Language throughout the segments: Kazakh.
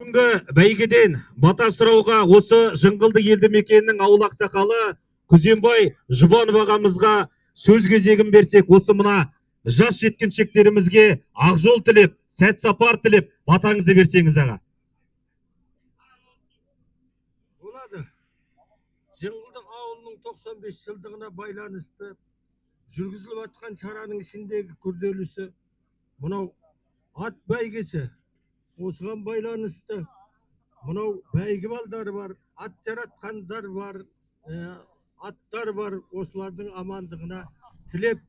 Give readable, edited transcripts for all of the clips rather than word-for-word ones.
Бүгінгі бәйгеден бата сұрауға осы Жыңғылды елді мекенінің ауыл ақсақалы Күзембай Жұбанов ағамызға сөз кезегін берсек, осы мына жас жеткіншектерімізге ақ жол тілеп, сәт сапар тілеп, батаңызды берсеңіз аға. Болады. Жыңғылдық ауылының 95 жылдығына байланысты жүргізіліп жатқан шараның ішіндегі күрделісі мынау ат бәйгесі. Осыған байланысты мынау бәйгі балдары бар, ат жаратқандар бар, аттар бар. Осылардың амандығына тілеп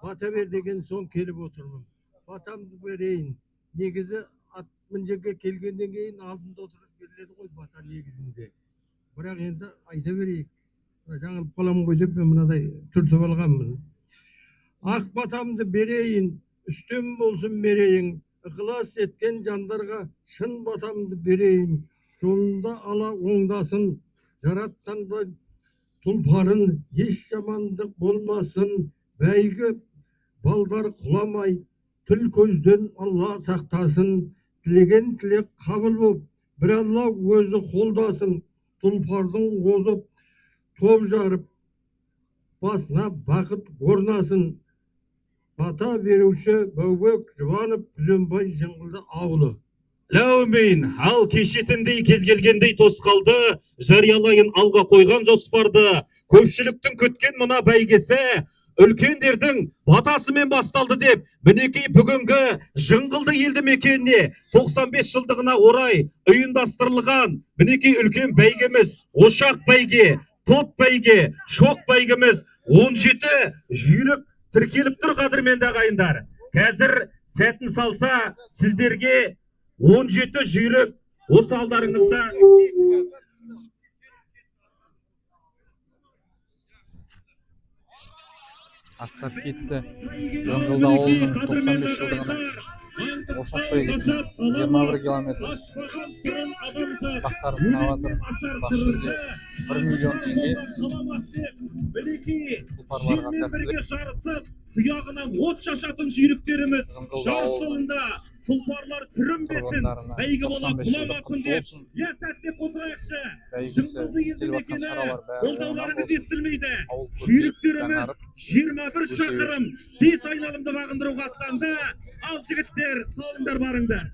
бата бер деген соң келіп отырмын. Батамды берейін. Негізі ат мінжеге келгеннен кейін алдында отырып беріледі ғой бата негізінде. Бірақ енді айта берейік. Жаңылып қаламын ғой деп мен мынадай түртіп алғанмын. Ақ батамды берейін, үстем болсын мерейің. Ықылас еткен жандарға шын батамды берейін. Жолында ала оңдасын, жаратқанда тұлпарын, еш жамандық болмасын. Бәйгі балдар құламай, тіл көзден Алла сақтасын. Тілеген тілек қабыл боп, бір Алла өзі қолдасын. Тұлпардың озып, топ жарып, басына бақыт орнасын. Бата беруші Баубек Жұбанов, Күзембай Жыңғылды ауылы. Ләумин, ал кешетіндей кез келгендей тосқалды, жариялайын алға қойған жоспарды. Көпшіліктің күткен мұна бәйгесі үлкендердің батасымен басталды деп, мінекей бүгінгі Жыңғылды елді мекеніне 95 жылдығына орай ұйымдастырылған мінекей үлкен бәйгеміз, ошақ бәйге, топ бәйге, шоқ бәйгеміз 17 жүйрік тіркеліп тұр қадірменді ағайындар. Қазір сәтін салса сіздерге 17 жүйрік осы алдарыңызда. Аттар кетті. Жыңғылды ауылының 95 жылдығына ошақ бәйгесіне 21 километр тақтары сынап жатыр. Бас жүлде 1 миллион теңге. Тұлпарларға сәттілік. Тұяғынан от шашатын жүйріктеріміз жарысында тұлпарлар сүрінбесін, бәйгі бола құламасын деп сәттеп отырайықшы. Жыңғылды елді мекені қолдауларыңыз естілмейді. Жүйріктеріміз 21 шақырым 5 айналымды бағындыруға аттанды. Ал жігіттер, салыңдар барыңдар.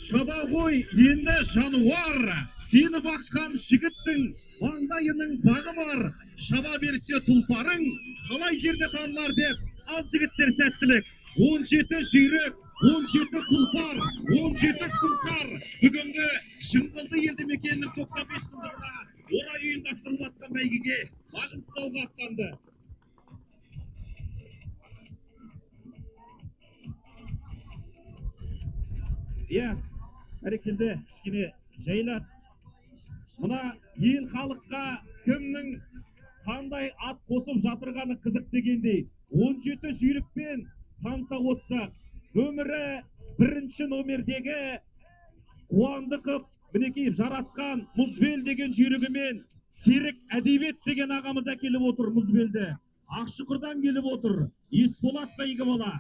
Шаба ғой енді жануар, сені баққан жігіттің маңдайының бағы бар. Шаба берсе тұлпарың, қалай жерде танылар деп, ал жігіттер сәттілік. 17 жүйрік, 17 тұлпар, 17 сұңқар. Бүгінгі Жыңғылды елді мекенінің 95 жылдығына орай ұйымдастырылып жатқан бәйгеге бағын ұстауға аттанды. Әрекелді кішкене жайлат. Мына ел халыққа кімнің қандай ат қосып жатырғаны қызық дегендей. 17 жүйрікпен самса отсақ, нөмірі 1-ші номердегі Қуандықов мінекей жаратқан Мұзбел деген жүйрігімен Серік Әдебет деген ағамыз әкеліп отыр. Мұзбелді Ақшұқырдан келіп отыр. Есболат бәйгі бала.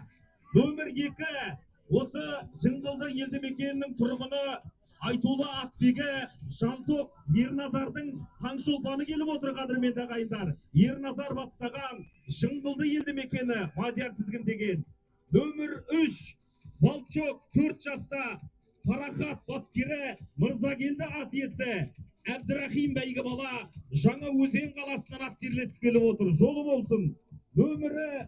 Нөмір 2 осы Жыңғылды елді мекенінің тұрғыны Айтулы атбегі Жантоқ Ерназардың Таңшолпаны келіп отыр қадірменді ағайындар. Ерназар баптаған Жыңғылды елді мекені Мадияр тізгіндеген. Нөмір 3 Балчок 4 жаста Парахат бапкері Мырзагелді ат иесі Әбдірахим бәйгі бала Жаңа Өзен қаласынан аттерлетіп келіп отыр. Жолы болсын. Нөмірі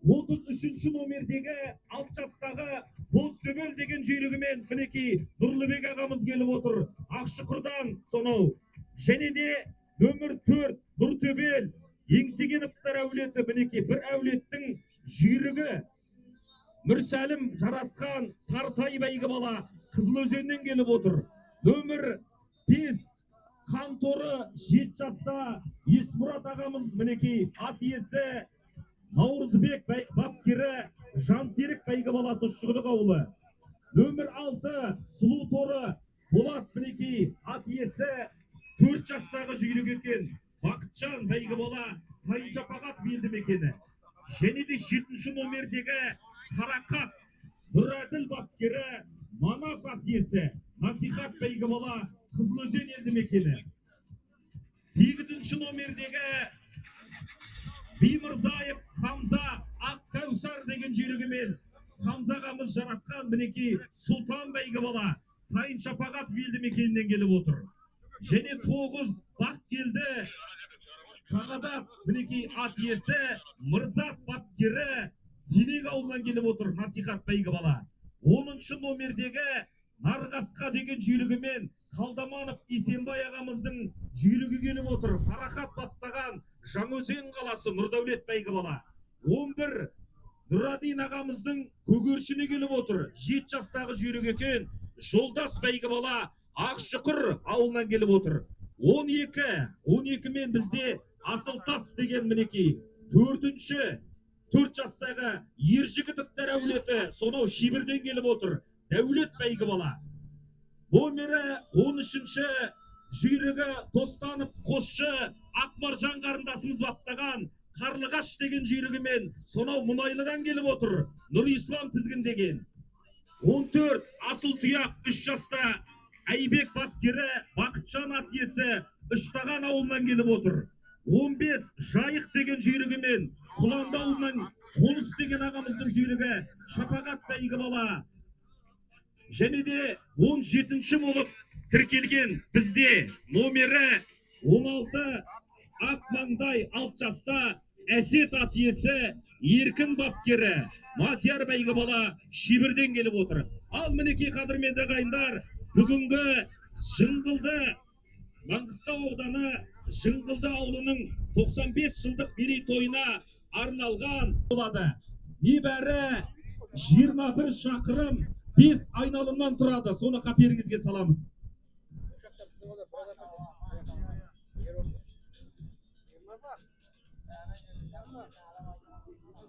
33-ші номердегі 6 жастағы Бозтөбел деген жүйрігімен мінекей Нұрлыбек ағамыз келіп отыр. Ақшұқырдан сонау. Және де нөмір 4 Нұртөбел Еңсегеновтар әулеті мінекей бір әулеттің жүйрігі Мүрсәлім жаратқан Сартай бәйгі бала Қызылөзеннен келіп отыр. Нөмір 5 Қанторы 7 жаста Есмұрат ағамыз мінекей ат иесі Наурызбек бапкері Жансерік бәйгі бала Тұщықұдық ауылы. Нөмір 6 Сұлу торы Болат мінекей ат иесі 4 жастағы жүйрік екен. Бақытжан бәйгі бала Сайын Шапағат елді мекені. Және де 7-ші номердегі Қарақат Нұраділ бапкері Манас ат иесі Насихат Бәйгібала Қызылөзен елді мекені. 8-ші номердегі Бимырзаев Хамза Ақкәусар деген жүйрігімен Хамзағамыз жаратқан мінекей Сұлтан Бәйгібала Сайын Шапағат елді мекенінен келіп отыр. Және 9 бақ келді Сағадат мінекей ат иесі Мырзат бапкері Зинек ауылынан келіп отыр Насихат Бәйгібала. 10-ші номердегі Нарғасқа деген жүйрігімен Қалдаманов Есенбай ағамыздың жүйрігі келіп отыр. Парахат баптаған Жаңаөзен қаласы Нұрдәулет Бәйгібала. 11 Нұрадин ағамыздың көгершіні келіп отыр. 7 жастағы жүйрік екен Жолдас Бәйгібала Ақшұқыр ауылынан келіп отыр. 12 мен бізде Асылтас деген мінекей 4 жастағы Ержігітовтер әулеті сонау Шибірден келіп отыр. Дәулет Бәйгібала. Номері 13-ші жүйрігі Тостанов Қосшы Ақмаржан қарындасымыз баптаған Қарлығаш деген жүйрігімен сонау Мұнайлыдан келіп отыр. Нұрислам тізгіндеген. 14 Асыл тұяқ 3 жаста Әйбек бапкері Бақытжан ат иесі Үштаған ауылынан келіп отыр. 15 Жайық деген жүйрігімен Құланды ауылынан Қоныс деген ағамыздың жүйрігі Шапағат Бәйгібала. Және де 17-ші болып тіркелген бізде номері 16 Ақмаңдай 6 жаста Әсет ат иесі Еркін бапкері Матияр Бәйгібала Шибірден келіп отыр. Ал мінекей қадірменді ағайындар, бүгінгі Жыңғылды Маңғыстау ауданы Жыңғылды ауылының 95 жылдық мерейтойына арналған болады. Небәрі 21 шақырым 5 айналымнан тұрады. Соны қаперіңізге саламыз.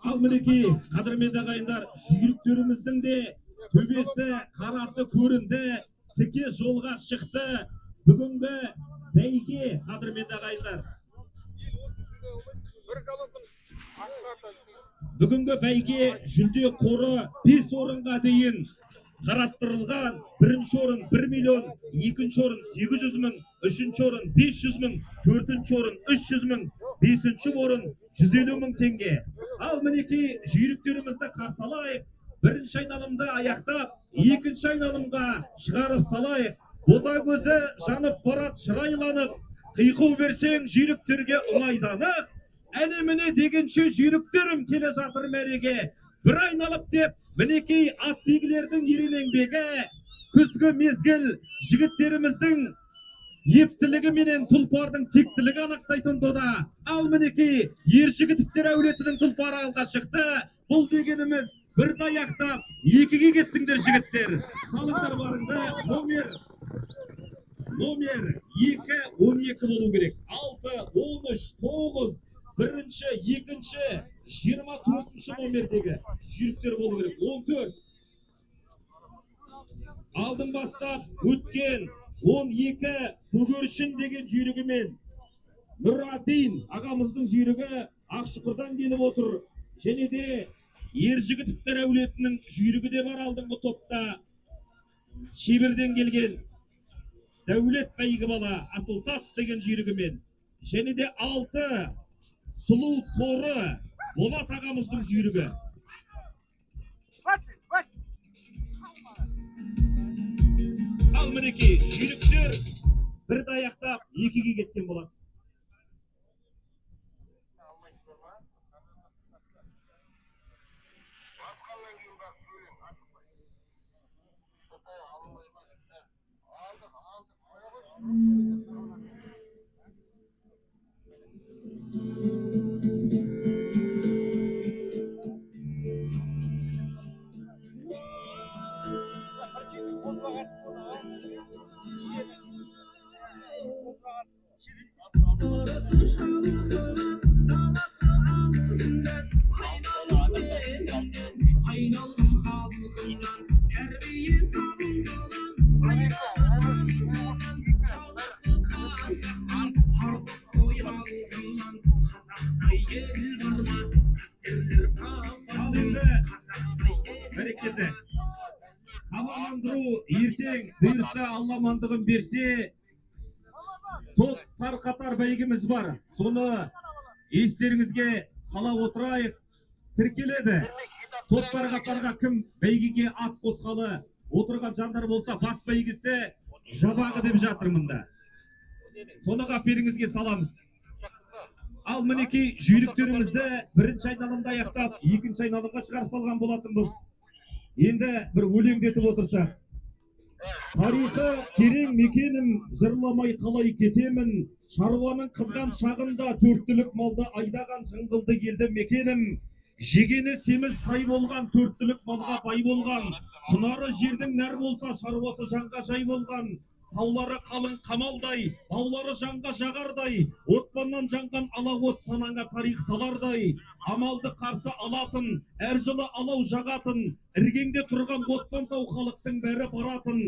Ал мінекей қадірменді ағайындар, жүйріктеріміздің де төбесі қарасы көрінді, тіке жолға шықты. Бүгінгі бәйге қадірменді ағайындар, бүгінгі бәйге жүлде қоры 5 орынға дейін қарастырылған. Бірінші орын 1 миллион, екінші орын 800 мың, үшінші орын 500 мың, төртінші орын 300 мың, бесінші орын 150 мың теңге. Ал мінекей жүйріктерімізді қарсы алайық. Бірінші айналымды аяқтап, екінші айналымға шығарып салайық. Бота көзі жанып барат шырайланып, қиқу берсең жүйріктерге ұлайданып. Әне міне дегенше жүйріктерім келе жатыр мәреге. Бір айналып деп, мінекей ат бегілердің ерен еңбегі, күзгі мезгіл жігіттеріміздің ептілігі менен тұлпардың тектілігі анықтайтын дода. Ал мінекей Ержігітовтер әулетінің тұлпары алға шықты. Бұл дегеніміз бірді аяқтап, екіге кеттіңдер жігіттер. Салыңдар барыңды. Номер 2 12 болу керек. 6 13 9 бірінші, екінші, 24-ші номердегі жүйріктер болу керек. 14. Алдын бастап өткен 12 көгершін деген жүйрігімен Нұрадин ағамыздың жүйрігі Ақшұқырдан келіп отыр. Және де Ержігітовтер әулетінің жүйрігі де бар алдыңғы топта. Шибірден келген Дәулет Бәйгібала Асылтас деген жүйрігімен. Және де 6 Сұлу торы Болат ағамыздың жүйрігі. Ал мінекей жүйріктер бірді аяқтап екіге кеткен болады. Ал енді бәрекелді. Хабарландыру ертең бұйырса Алла амандығын берсе топ тарқатар бәйгеміз бар. Соны естеріңізге сала отырайық. Тіркеледі. Топтар қатарға кім бәйгеге ат қосқалы отырған жандар болса бас бәйгесі жабағы деп жатырмында. Соны қаперіңізге саламыз. Ал мінекей жүйріктерімізді бірінші айналымда аяқтап, екінші айналымға шығарып салған болатынбыз. Енді бір өлеңдетіп отырсақ. Тарихы терең мекенім, жырламай қалай кетемін. Шаруаның қызған шағында төрттілік малды айдаған жыңғылды елді мекенім. Жегені семіз тай болған, төрттілік малға бай болған. Құнары жердің нәр болса, шаруасы жанға жай болған. Таулары қалың қамалдай, баулары жанға жағардай. Отпаннан жанған алауыт санаңа тарих салардай. Амалды қарсы алатын, әр жылы алау жағатын. Іргеңде тұрған отпан тау халықтың бәрі баратын.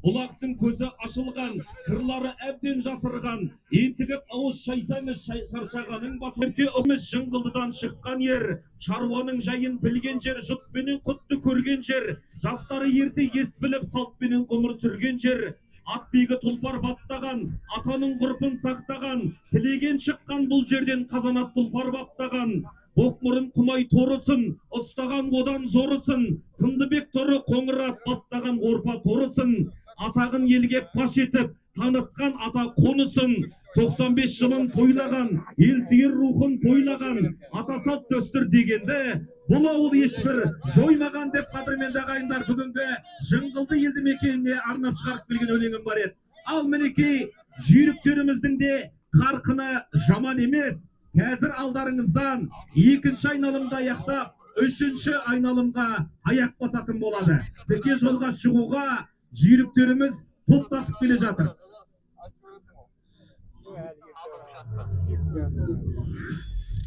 Бұлақтың көзі ашылған, сырлары әбден жасырған. Ентігіп ауыз шайсаңыз шаршағаның басырке ұмыз жыңғылдыдан шыққан ер. Шаруаның жайын білген жер, жұтпенен құтты көрген жер. Жастары ерте ес біліп, салтпенен ғұмыр сүрген жер. Атбегі тұлпар баптаған, атаның ғұрпын сақтаған. Тілеген шыққан бұл жерден қазанат тұлпар баптаған. Боқмұрын құмай торысын, ұстаған одан зорысын. Сындыбек торы қоңырат баптаған орпа торысын. Атағын елге паш етіп, танытқан ата қонысын. 95 жылын тойлаған, ел сүйер рухын тойлаған. Ата салт дәстүр дегенді бұл ауыл ешбір жоймаған деп қадірменді ағайындар бүгінгі жыңғылды елді мекеніне арнап шығарып келген өлеңім бар еді. Ал мінекей жүйріктеріміздің де қарқыны жаман емес. Қазір алдарыңыздан екінші айналымда аяқтап, үшінші айналымға аяқ басатын болады. Тіке жолға шығуға жүйріктеріміз топтасып келе жатыр.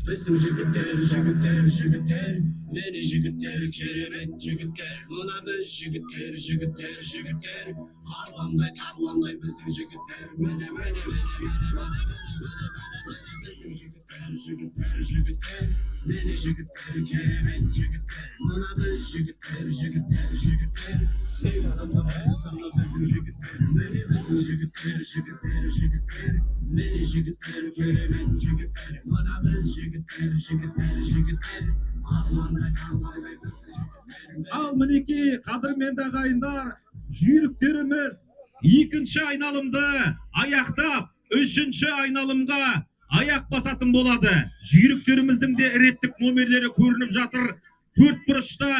Bizim jigitler, meni jigitler, keremet jigitler. Mına biz jigitler. Harlanday bizim jigitler. Mene. Bizim jigitler, meni jigitler, keremet jigitler. Mına biz jigitler. Sevgilim sana bizim jigitler. Bizim jigitler. Meni jigitler, keremet jigitler. Mına biz jigitler. Harlanday bizim jigitler. Ал мінекей қадірменді ағайындар, жүйріктеріміз екінші айналымды аяқтап, үшінші айналымға аяқ басатын болады. Жүйріктеріміздің де реттік номерлері көрініп жатыр. Төрт бұрышта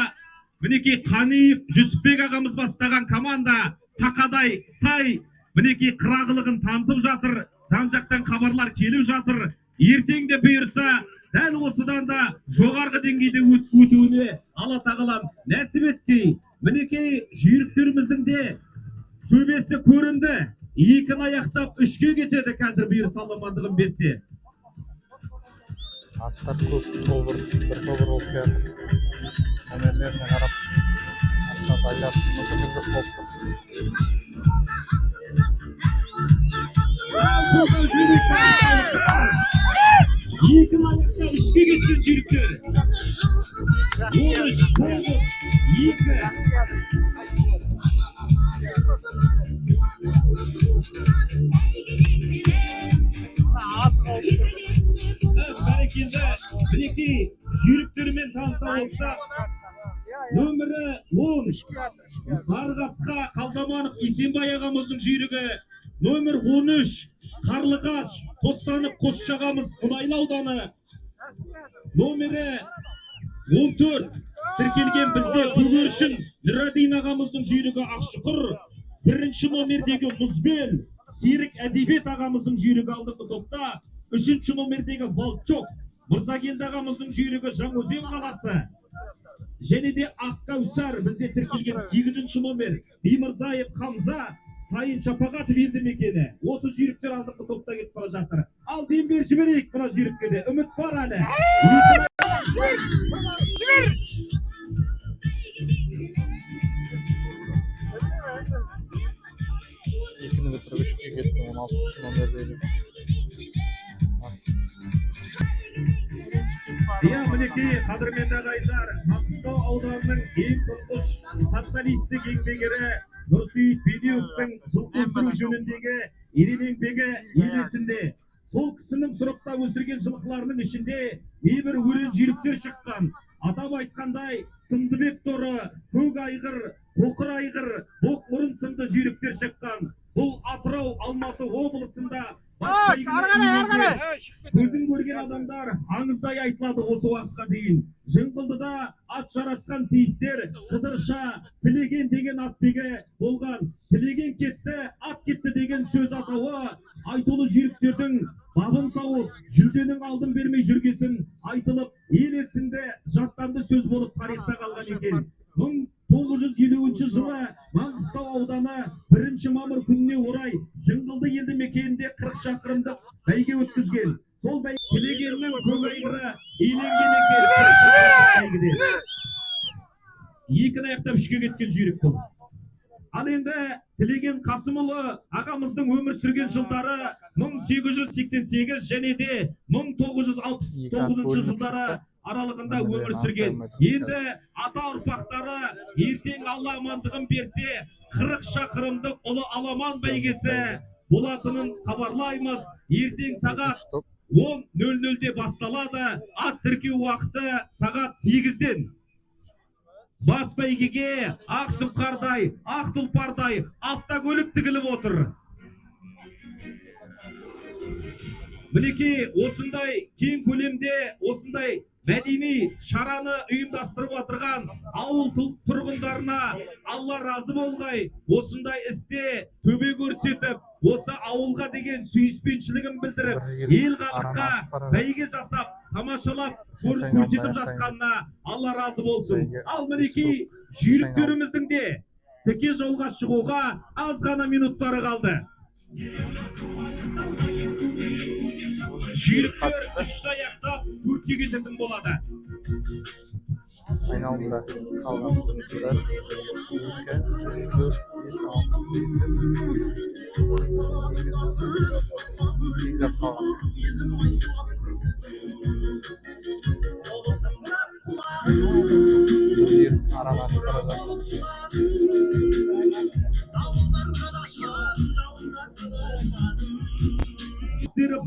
мінекей Қаниев, Жүсіпбек ағамыз бастаған команда сақадай сай мінекей қырағылығын танытып жатыр. Жан-жақтан хабарлар келіп жатыр. Ертең де бұйырса дәл осыдан да жоғарғы деңгейде өтуіне Алла тағалам нәсіп еткей. Мінекей жүйріктеріміздің де төбесі көрінді. Екіні аяқтап үшке кетеді қазір бұйырса Алла амандығын берсе. Аттар көп тобыр, бір тобыр болып жатыр. Номерлеріне қарап, аттарды айдатып мүмкіндік жоқ болып тұр. Екіні аяқта үшке кеткен жүйріктер. 13, 9, 2. Бәрекелді, мінекей жүйріктермен таныса болсақ, нөмірі 10 Қарғасқа Қалдаманов Есенбай ағамыздың жүйрігі, нөмір 13 Қарлығаш Қостанып Қосшағамыз Мұнайлы ауданы, нөмірі 14 тіркелген бізде Көгершін Нұрадин ағамыздың жүйрігі Ақшұқыр, бірінші номердегі Мұзбел Серік Әдебет ағамыздың жүйрігі алдыңғы топта, үшінші номердегі Волчок Мырзагелді ағамыздың жүйрігі Жаңаөзен қаласы, және де Аққаусар бізде тіркелген 8-ші номер Бимырзаев Хамза Сайын Шапағатов елді мекені. Осы жүйріктер алдыңғы топта кетіп бара жатыр. Ал дем беріп жіберейік мына жүйрікке де. Үміт бар әлі. Екіні бітіріп үшке кетті, 16-шы номердегі. Иә, мінекей қадірменді ағайындар, Маңғыстау ауданының ең тұңғыш социалистік еңбек ері Нұрсейіт Бедеуовтің жылқы өсіру жөніндегі ерен еңбегі ел есінде. Сол кісінің сұрыптап өсірген жылқыларының ішінде небір өрен жүйріктер шыққан. Атап айтқандай, Сындыбек торы, көк айғыр, қоқыр айғыр, боқмұрын сынды жүйріктер шыққан. Бұл Атырау, Алматы облысында көзін көрген адамдар аңыздай айтылады осы уақытқа дейін. Жыңғылдыда ат жаратқан сейістер, Қыдырша, Тілеген деген атбегі болған. Тілеген кетті, ат кетті деген сөз атауы айтулы жүйріктердің бабын тауып, жүлденің алдын бермей жүргесін айтылып, ел есінде жаттанды сөз болып тарихта қалған екен. 1950 жылы Маңғыстау ауданы 1 мамыр күніне орай Жыңғылды елді мекенінде 40 шақырымдық бәйге өткізген. Сол бәйге Тілегеннің көк айғыры иеленген екен 40 шақырымдық бәйгеде. Екіні аяқтап үшке кеткен жүйрік бұл. Ал енді Тілеген Қасымұлы ағамыздың өмір сүрген жылдары 1888 және де 1969 жылдары аралығында өмір сүрген. Енді ата ұрпақтары ертең Алла амандығын берсе 40 шақырымдық ұлы аламан бәйгесі болатынын хабарлаймыз. Ертең сағат 10:00-де басталады. Ат тіркеу уақыты сағат 8-ден. Бас бәйгеге ақ сұңқардай, ақ тұлпардай автокөлік тігіліп отыр. Мінекей осындай кең көлемде осындай мәдени шараны ұйымдастырып отырған ауыл тұрғындарына Алла разы болғай. Осындай істе төбе көрсетіп, осы ауылға деген сүйіспеншілігін білдіріп, ел халыққа бәйге жасап, тамашалап, көрсетіп жатқанына Алла разы болсын. Ал мінекей жүйріктеріміздің де тіке жолға шығуға аз ғана минуттары қалды. Жүйріктер үшті аяқтап төртке кететін болады. Айналымда қалған бір, 2, 3, 4, 5, 6, 7, араға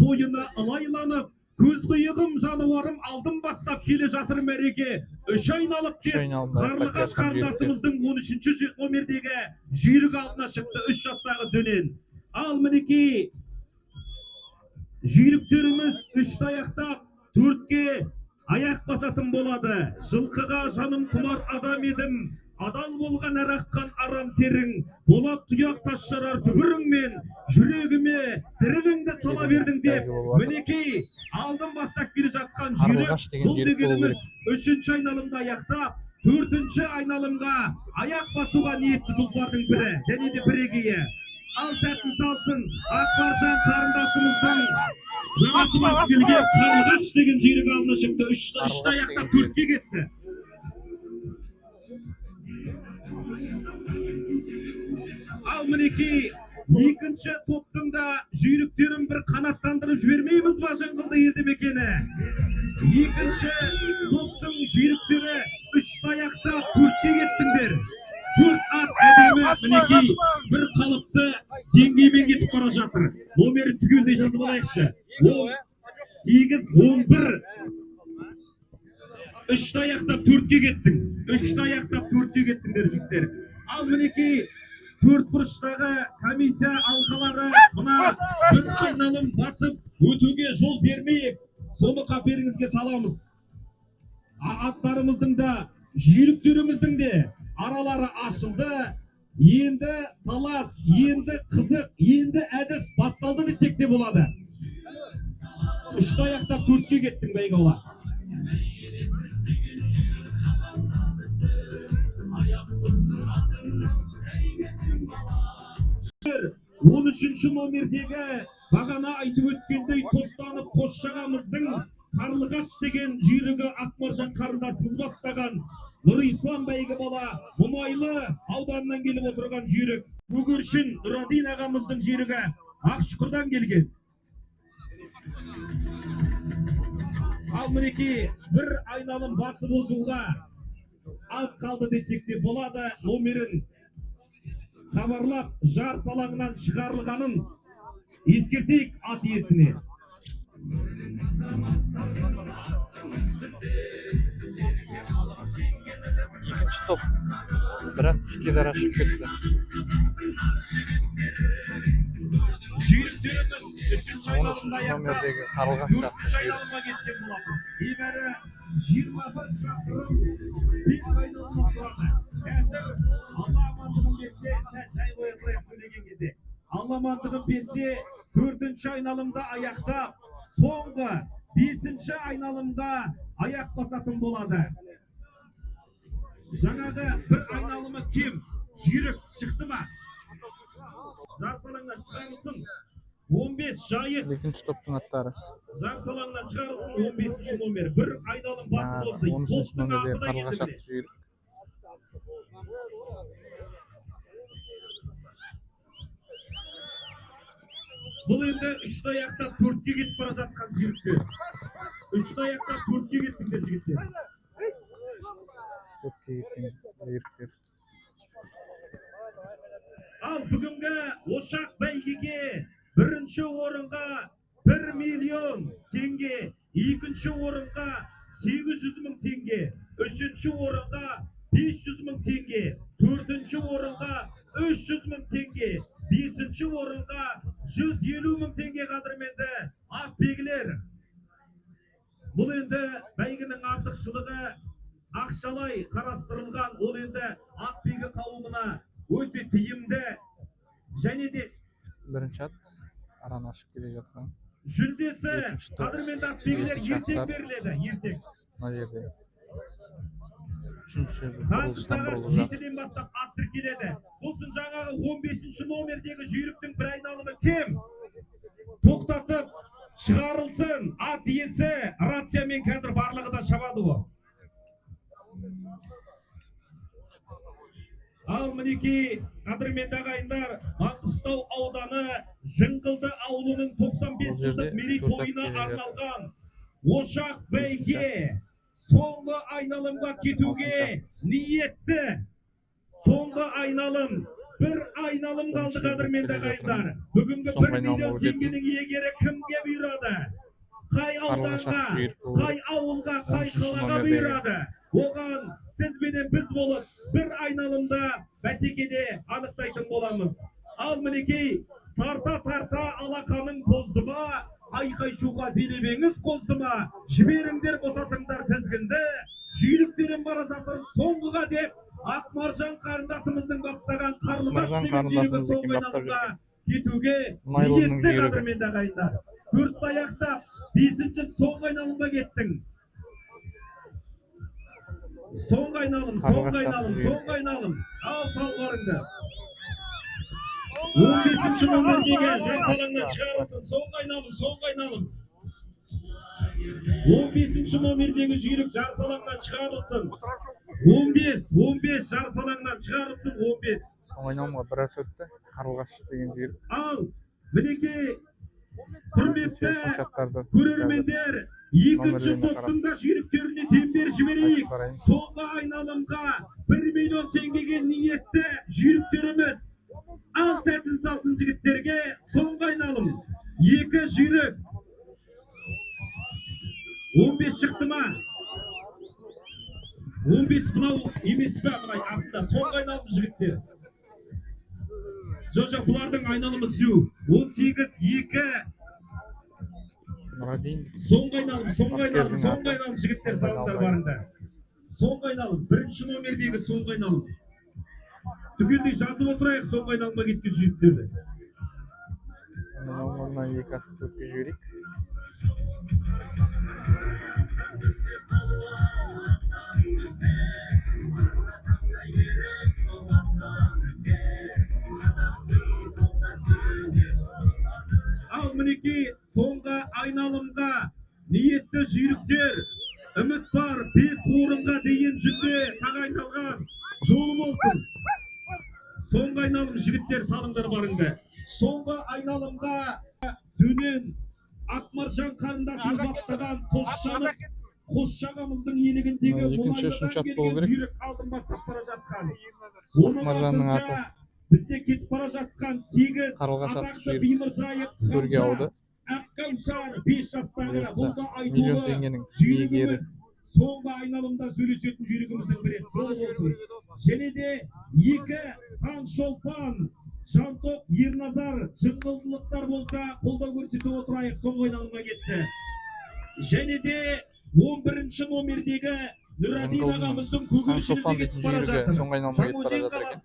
бойына ылайланып, көз қиығым жануарым алдым бастап келе жатыр мәреге. Үш айналып кеп, Қарлығаш қарындасымыздың 13-ші номердегі жүйрік алдына шықты 3 жастағы дөнен. Ал мінекей жүйріктеріміз үшті аяқтап төртке аяқ басатын болады. Жылқыға жаным құмар адам едім, адал болған әраққан арам терің, болат тұяқ тас жарар дүбіріңмен, жүрегіме діріліңді сала бердің деп, мінекей алдын бастап келе жатқан жүйрік бұл дегеніміз 3-ші айналымда аяқтап, 4-ші айналымға аяқ басуға ниетті тұлпардың бірі және де бірегейі. Ал сәтін салсын Ақбаржан қарындасымыздың жаңатымыз келген Қарлығаш деген жүйрік алдына шықты. 3-ші аяқтап 4-ке кетті. Ал мінекей екінші топтың да жүйріктерін бір қанаттандырып жібермейміз ба Жыңғылды елді мекені? Екінші топтың жүйріктері 3 аяқта 4-ке кеттіңдер. 4 ат әдемі мінекей бір қалыпты деңгеймен кетіп бара жатыр. Номерін түгелдей жазып алайықшы. 8-11. 3 аяқтап 4-ке кеттің. 3 аяқтап 4-ке кеттіңдер жігіттер. Ал мінекей 4 бұрыштағы комиссия алқалары мына бір айналым басып өтуге жол бермейік. Соны қаперіңізге саламыз. Аттарымыздың да, жүйріктеріміздің де аралары ашылды. Енді талас, енді қызық, енді әдіс басталды десек те болады. 3 аяқтап 4-ке кеттің бәйгеола. 13-ші номердегі бағана айтып өткендей тостанып Қосшағамыздың Қарлығаш деген жүйрігі Ақбаржан қарындасымыз баптаған Нұрислам бәйгі бала Мұнайлы ауданынан келіп отырған жүйрік. Көгершін Нұрадин ағамыздың жүйрігі Ақшұқырдан келген. Ал мінекей бір айналым басып озуға аз қалды десек те болады. Номерін хабарлап жарыс алаңынан шығарылғанын ескертейік ат иесіне. Екінші топ. Бірақ ішке дара шығып кетті. Жүйріктеріміз үшінші 13-ші айналымда номердегі Қарлығаш атты төртінші жүйрік. айналымға кеткен болатын. Небәрі 21 шақырым бес айналымға тұрады. Қазір Алла амандығын берсе, жай қоя тұрайық сөйлеген кезде. Алла амандығын берсе, төртінші айналымда аяқтап, соңғы бесінші айналымда аяқ басатын болады. Жаңағы бір айналымы кем, жүйрік шықты ма? Жарыс алаңынан шығарылсын 15 жайық. Екінші топтың аттары. Жарыс алаңынан шығарылсын 15-ші номер. Бір айналым басып озды. 13-ші номердегі Қарлығаш атты жүйрік. Бұл енді үшті аяқтап төртке кетіп бара жатқан жүйріктер. Үшті аяқтап төртке кеттіңдер жігіттер. Төртке кеткен жүйріктер. Ал бүгінгі ошақ бәйгеге бірінші орынға 1 миллион теңге, екінші орынға 800 мың теңге, үшінші орынға 500 мың теңге, төртінші орынға 300 мың теңге, бесінші орынға 150 мың теңге қадірменді ат белгілер. Бұл енді бәйгенің артықшылығы ақшалай қарастырылған. Ол енді ат белгі қауымына өте тиімді және де Бірінші ат араны ашып келе жатқан. жүлдесі қадірменді ат белгілер ертең беріледі. Ертең. Мына жерде. Үшінші Таңғы бұрылыстан сағат бұрылып жатыр. 7-ден бастап ат тіркеледі. Сосын жаңағы 15-ші номердегі жүйріктің бір айналымы кем тоқтатып шығарылсын. Ат иесі рациямен қазір барлығы да шабады ғой. Ал мінекей қадірменді ағайындар, Маңғыстау ауданы Жыңғылды ауылының 95 жылдық мерейтойына арналған ошақ бәйге соңғы айналымға кетуге ниетті. Соңғы айналым, бір айналым қалды қадірменді ағайындар. Бүгінгі 1 миллион теңгенің иегері кімге бұйырады? Қай ауданға, қай ауылға, қай қалаға бұйырады? Оған сізбенен біз болып, бір айналымда бәсекеде анықтайтын боламыз. Ал мінекей, тарта-тарта алақаның тозды ма, айқай-шуға делебеңіз қозды ма, жіберіңдер босатыңдар тізгінді, жүйріктерін бара жатыр соңғыға деп, Ақмаржан қарындасымыздың баптаған Қарлығаш деген жүйрігі соңғы айналымға кетуге ниетті қадірменді ағайындар. Төртті аяқтап, бесінші соңғы айналымға кеттің. Соңғы айналым, соңғы айналым, соңғы айналым. Ал салбарыңды. 15-ші номердегі жарыс алаңынан шығарылсын. Соңғы айналым, соңғы айналым. 15-ші номердегі жүйрік жарыс алаңынан шығарылсын. 15 жарыс алаңынан шығарылсын. 15. Айналымға бір ат өтті. Қарлығаш деген жүйрік. Ал мінекей құрметті Шошақтарды көрермендер, екінші топтың да жүйріктеріне дембер жіберейік. Соңғы айналымға 1 миллион теңгеге ниетті жүйріктеріміз. Ал сәтін салсын жігіттерге. Соңғы айналым. Екі жүйрік. 15 шықты ма? 15 бұнау емес пе? Артында соңғы айналым жігіттер. Жоқ, бұлардың айналымы түзеу. 18-2. Соңғы айналым жігіттер салыңдар барыңдар. Соңғы айналым, бірінші номердегі соңғы айналым. Түгелдей жазып отырайық соңғы айналымға кеткен жүйріктерді. Айналымнан екі ат өтті жүйрік. Ал мінекей соңғы айналымға ниетті жүйріктер, үміт бар 5 орынға дейін жүлде тағайындалған. Жолы болсын. Соңғы айналым жігіттер салыңдар барыңды. Соңғы айналымға дөнен Ақмаржан қарындасымыз баптаған Қосжанов Қосшы ағамыздың иелігіндегі екінші Мұнайлыдан үшінші ат болу келген керек. жүйрік алдын бастап бара жатқан. Ақмаржанның аты. Бізде кетіп бара жатқан 8 Қарлығаш атты атақты жүйрік Беймырзаев төрге ауды. Ақкаусар 5 жастағы Бұйыртса, бұл да миллион айтулы теңгенің жүйрігіміз. иегері. Соңғы айналымда сөйлесетін жүйрігіміздің бірі. Жол болсын. Және де 2 Таңшолпан Жантоқ Ерназар жыңғылдылықтар болса қолдау көрсете отырайық. Соңғы айналымға кетті. Және де 11-ші номердегі Нұрадин ағамыздың Таңшолпан көгершінге дейтін кетіп бара жүйрігі жатыр. соңғы айналымға кетіп бара жатыр екен.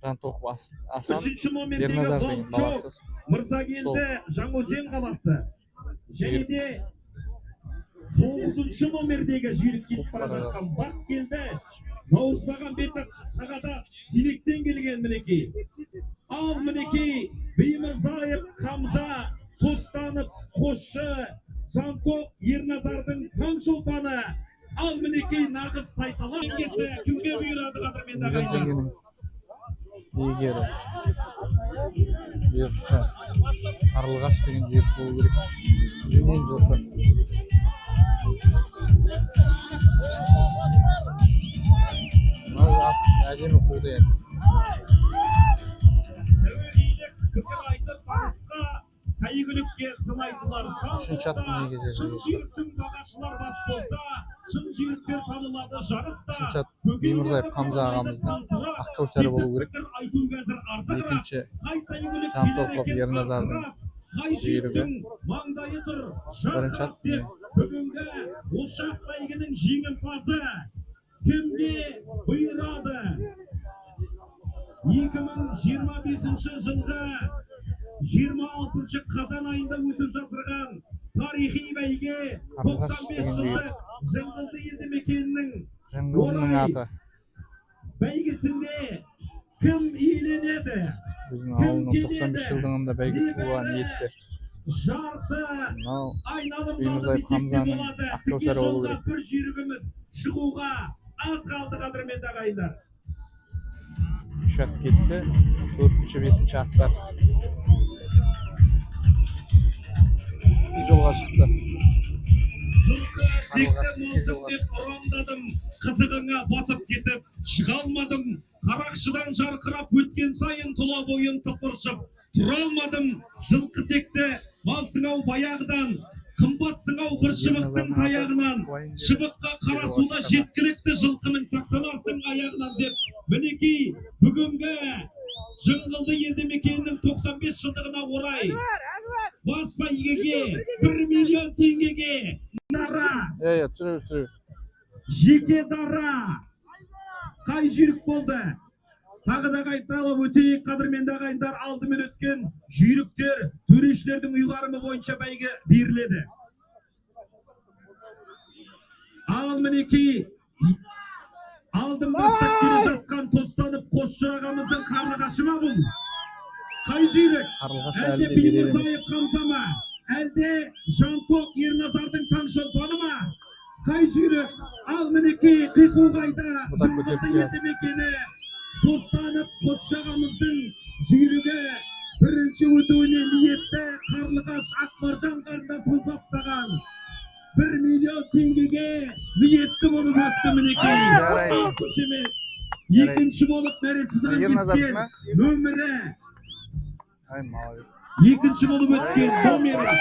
Жантоқ Асан, 3-ші номердегі Ерназар деген баласы. Мырзагелді Жаңаөзен қаласы. Және де 9-ші номердегі жүйрік кетіп бара жатқан Бақкелді Наурызбағанбетов Сағада Сиректен келген мінекей. Ал мінекей Беймырзаев Хамза Тостанов Қосшы Жантоқ Ерназардың Таңшолпаны. Ал мінекей нағыз тайталар кесі кімге бұйырады қадірменді ағайындар? Егері. Бұйыртса Қарлығаш деген жүйрік болу керек. Жөнен жоқы. Әдемі қуды енді. Сәуелейлік пікір айтып барысқа сәйгүлікке сын айтылар. Үшінші аттың егері. Шын жүйріктің бағашылар бап болса, шын жүйріктер танылады жарыста. Үшінші ат Беймырзаев Хамза ағамыздың Ақкаусары болу керек. Екінші Жантоқ Ерназардың жүйрігі. Бірінші ат бүгінгі ошақ бәйгінің жеңімпазы кімге бұйырады? 2025 жылғы 26 қазан айында өтіп жатырған тарихи бәйге 95 жылдық Жыңғылды елді мекенінің Жыңғылдың аты. бәйгесінде кім иеленеді? Біздің ауылының 95 жылдығында бәйге туға ниетті. Жарты Мынау айналымдағы Беймырзаев Хамзаның Ақкаусары болу керек. бір жүйрігіміз шығуға аз қалды қадірменді ағайындар. Үш ат кетті. 4-ші, 5-ші аттар жолға шықты. Текті болсын деп ұрамдадым, қызығыңа батып кетіп, шыға алмадым. Қарақшыдан жарқырап өткен сайын тұла бойым тыпыршып, тұра алмадым. Жылқы текті малсың-ау баяғыдан, қымбатсың-ау бір шыбықтың таяғынан. Шыбыққа қара суда жеткілікті жылқының сақтанардың аяғынан деп. Мінекей бүгінгі Жыңғылды елді мекенінің 95 жылдығына орай бас бәйгеге 1 миллион теңгеге дара, Түсіру. жеке дара қай жүйрік болды? Тағы да қайталап өтейік қадірменді ағайындар. Алдымен өткен жүйріктер төрешілердің ұйғарымы бойынша бәйге беріледі. Ал мінекей алдын бастап келе жатқан Тостанып Қосшы ағамыздың қарлығашы ма бұл? Қай жүйрік? Әлде Беймырзаев Хамза ма? Әлде Жантоқ Ерназардың Таңшолпаны ма? Қай жүйрік? Ал мінекей қиқуғайда Жыңғылды елді мекені Тостанып Қосшы ағамыздың жүйрігі бірінші өтуіне ниетті Қарлығаш Ақмаржан қарындасымыз баптаған 1 миллион теңгеге ниетті болып өтті мінекей. Қошемет. Екінші болып мәресізігін кескен нөмірі. Екінші болып өткен номері.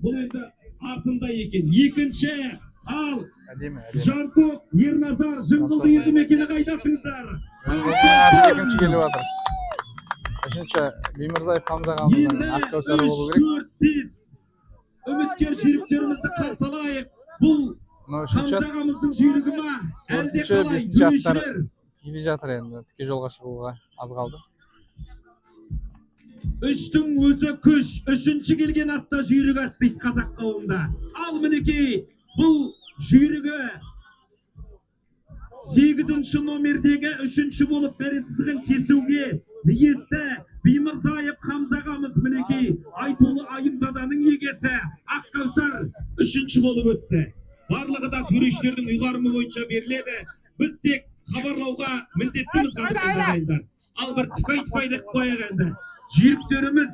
Бұл енді артында екен. Екінші ал Жантоқ Ерназар Жыңғылды елді мекені қайдасыңыздар? Екінші келіп жатыр. Үшінші Беймырзаев Хамза ағамыздың Ақкаусары болу керек. 4-5 үміткер жүйріктерімізді қарсы алайық. Бұл Хамза ағамыздың жүйрігі ма? Әлде қалай төрешілер? Келе жатыр енді. Тіке жолға шығуға аз қалды. Үштің өзі күш. Үшінші келген атта жүйрік аттайды қазақ қауымда. Ал мінекей бұл жүйрігі 8-ші номердегі үшінші болып мәресізігін кесуге ниетті Беймырзаев Хамза ағамыз мінекей айтулы Айымзаданың егесі Ақкаусар үшінші болып өтті. Барлығы да төрешілердің ұйғарымы бойынша беріледі. Біз тек хабарлауға міндеттіміз қадірменді ағайындар. Ал бір тіпай-тіпайды қояқ енді. Жүйріктеріміз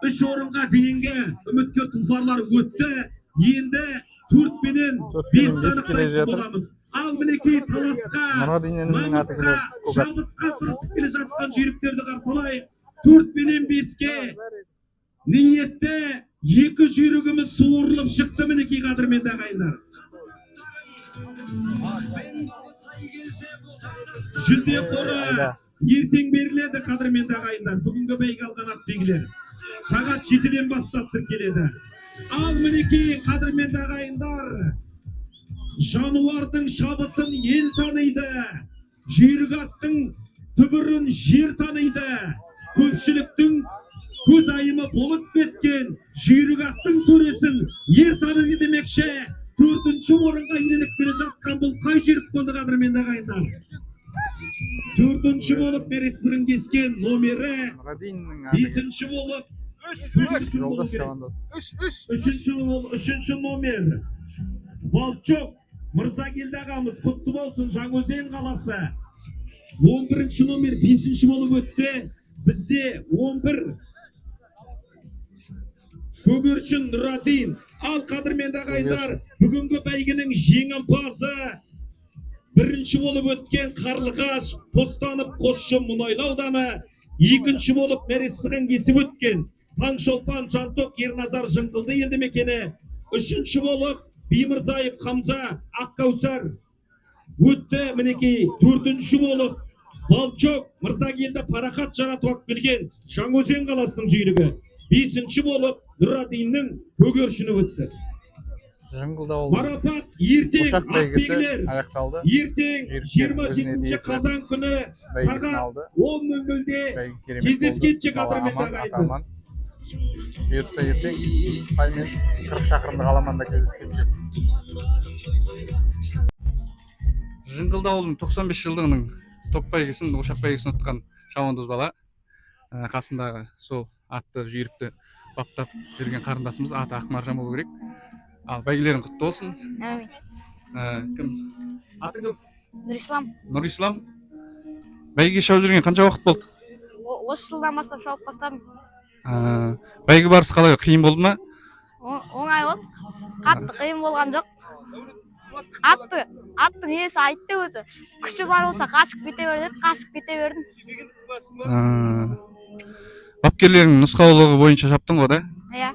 3 орынға дейінгі үміткер тұлпарлар өтті. Енді 4 пенен 5 бес келе жатыр. боламыз. Ал мінекей таласқа, Нұрғадиннің аты келеді, Көкат. шабысқа тырысып келе жатқан жүйріктерді қарсылайық. 4 пенен 5-ке ниетте 2 жүйрігіміз суырылып шықты мінекей қадірменді ағайындар. Жүлде қоры ертең беріледі қадірменді ағайындар. Бүгінгі бәйге алған атбегілер сағат 7-ден бастап тіркеледі. Ал мінекей қадірменді ағайындар, жануардың шабысын ел таниды, жүйрік аттың түбірін жер таниды, көпшіліктің көз айымы болып кеткен жүйрік аттың төресін ер таниды демекші. 4-ші орынға иеленіп келе жатқан бұл қай жүйрік болды қадірменді ағайындар? 4-ші болып мересігін кескен номері, 5-ші болып Жолдас Шабандоз. 3-ші номер Волчок Мырзагелді ағамыз, құтты болсын, Жаңаөзен қаласы. 11-ші номер 5-ші болып өтті. Бізде 11 Көгершін Нұрадин. Ал қадірменді ағайындар, бүгінгі бәйгенің жеңімпазы 1-ші болып өткен Қарлығаш Постанов Қосшы Мұнайлы ауданы, 2-ші болып мәресігін кесіп өткен Таңшолпан Жантоқ Ерназар Жыңғылды елді мекені, 3-ші болып Беймырзаев Хамза Аққаусар өтті. Мінекей 4-ші болып Балчок Мырзагелді Парахат жаратып келген Жаңаөзен қаласының жүйрігі, 5-ші болып Нұрадиннің Көгершіні өтті. Марапат ертең атбегілер, аяқталды. ертең 27 қазан күні сағат 10:00-де кездескенше қадірменді ағайындар. Бұйыртса ертең Паймен 40 шақырымдық аламанда кездескенше. Жыңғылды ауылдың 95 жылдығының топ бәйгесін, ошақ бәйгесін ұтқан Шабандоз бала. Қасындағы сол атты жүйрікті баптап жүрген қарындасымыз, аты Ақмаржан болу керек. Ал бәйгелерің құтты болсын. Әмин. Кім? Аты кім? Нұрислам. Нұрислам. Бәйге шауып жүрген қанша уақыт болды? Осы жылдан бастап шауып бастадым. Бәйге барысы қалай? Қиын болды ма? Оңай болды. Қатты қиын болған жоқ. Аттың иесі айтты өзі. Күші бар болса қашып кете бер деді, қашып кете бердім. Бапкерлердің нұсқаулығы бойынша шаптың ғой да? Иә.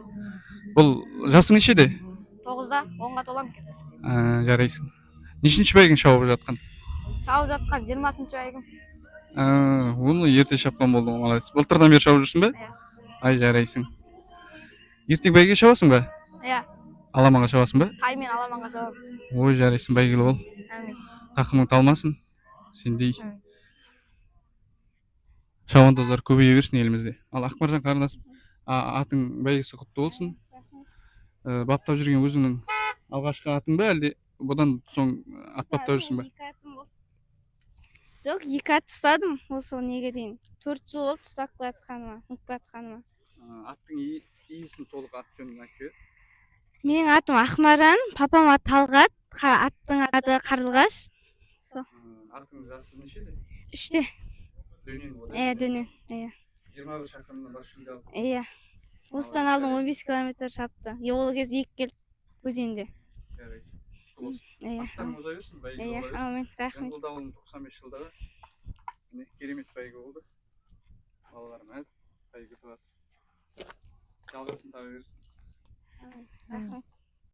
Бұл жасың нешеде? 9-да 10-ға толам кетесің. Жарайсың. Нешінші бәйгің шауып жатқан? Шауып жатқан 20-ші бәйгім. Оны ерте шапқан болды, молодец. Былтырдан бері шауып жүрсің бе? Иә. Ай, жарайсың. Ертең бәйге шабасың ба? Иә. Аламанға шабасың ба? Таймен аламанға шауып. Ой, жарайсың, бәйгелі бол. Әмин. Тақымың талмасын. Сендей Әмин. шабандоздар көбейе берсін елімізде. Ал Ақмаржан қарындасым, атың бәйгесі құтты болсын. Баптап жүрген өзіңнің алғашқы атың ба, әлде бұдан соң ат баптап жүрсің ба? Жоқ, 2 ат ұстадым осы неге дейін. 4 жыл болды ұстап жатқаныма, ұмытып жатқаныма. Аттың иесін толық ат жөнін айтып бер. Менің атым Ақмаржан, папам аты Талғат, аттың аты Қарлығаш. Аттың жасы нешеде? 3-те. Дөнен ғой. Дөнен. Иә. 21 шақырымнан бас жүлде алды. Иә. Осыдан алдым 15 километр шапты. Ол кез 2 келді өзенде. Иә. Аттарың ұзай берсін, бәйге Иә, бола амин, рахмет. Жыңғылды ауылының 95 жылдағы керемет бәйге болды. Балаларым әз, бәйге туады. Жалғасын таба берсін. Рахмет.